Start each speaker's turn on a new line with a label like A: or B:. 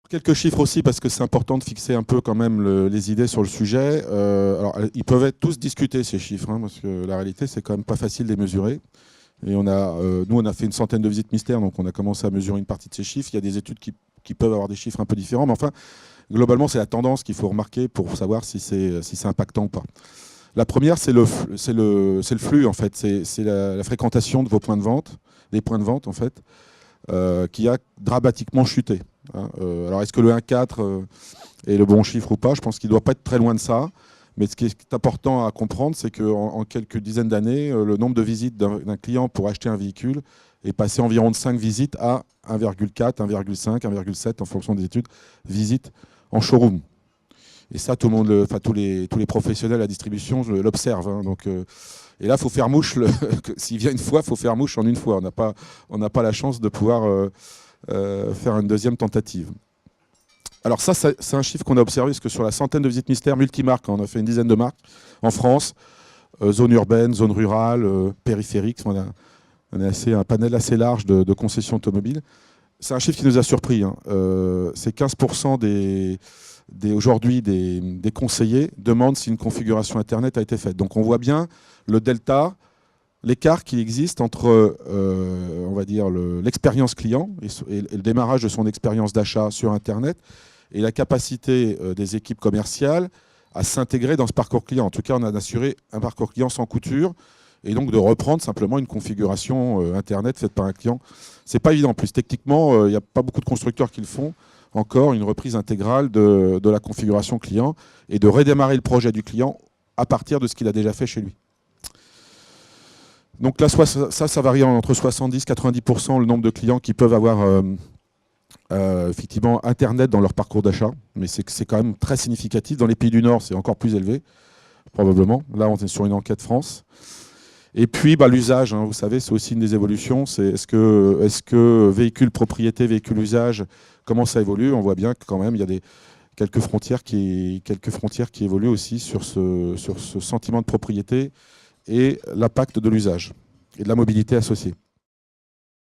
A: Quelques chiffres aussi, parce que c'est important de fixer un peu quand même les idées sur le sujet. Alors, ils peuvent être tous discutés, ces chiffres, hein, parce que la réalité, c'est quand même pas facile de les mesurer. Et nous, on a fait une centaine de visites mystères, donc on a commencé à mesurer une partie de ces chiffres. Il y a des études qui peuvent avoir des chiffres un peu différents, mais enfin, globalement, c'est la tendance qu'il faut remarquer pour savoir si c'est impactant ou pas. La première, c'est le flux, en fait. C'est la fréquentation de vos points de vente, des points de vente, en fait, qui a dramatiquement chuté. Hein. Alors, est-ce que le 1,4 est le bon chiffre ou pas? Je pense qu'il ne doit pas être très loin de ça. Mais ce qui est important à comprendre, c'est qu'en quelques dizaines d'années, le nombre de visites d'un client pour acheter un véhicule est passé environ de 5 visites à 1,4, 1,5, 1,7 en fonction des études, visites en showroom. Et ça, tout le monde, tous les professionnels de la distribution l'observent. Hein. Et là, il faut faire mouche. S'il vient une fois, il faut faire mouche en une fois. On n'a pas la chance de pouvoir faire une deuxième tentative. Alors ça, c'est un chiffre qu'on a observé, parce que sur la centaine de visites mystères multimarques, on a fait une dizaine de marques en France, zone urbaine, zone rurale, périphérique, on a un panel assez large de concessions automobiles. C'est un chiffre qui nous a surpris. Hein. C'est 15% aujourd'hui des conseillers demandent si une configuration Internet a été faite. Donc on voit bien le delta, l'écart qui existe entre on va dire l'expérience client et le démarrage de son expérience d'achat sur Internet et la capacité des équipes commerciales à s'intégrer dans ce parcours client. En tout cas, on a assuré un parcours client sans couture et donc de reprendre simplement une configuration Internet faite par un client. C'est pas évident. En plus, techniquement, il n'y a pas beaucoup de constructeurs qui le font. Encore une reprise intégrale de la configuration client et de redémarrer le projet du client à partir de ce qu'il a déjà fait chez lui. Donc là, ça varie entre 70 et 90% le nombre de clients qui peuvent avoir effectivement Internet dans leur parcours d'achat. Mais c'est quand même très significatif. Dans les pays du Nord, c'est encore plus élevé, probablement. Là, on est sur une enquête France. Et puis, l'usage, hein, vous savez, c'est aussi une des évolutions. Est-ce que véhicule propriété, véhicule usage, comment ça évolue? On voit bien que quand même, il y a quelques frontières qui évoluent aussi sur ce sentiment de propriété et l'impact de l'usage et de la mobilité associée.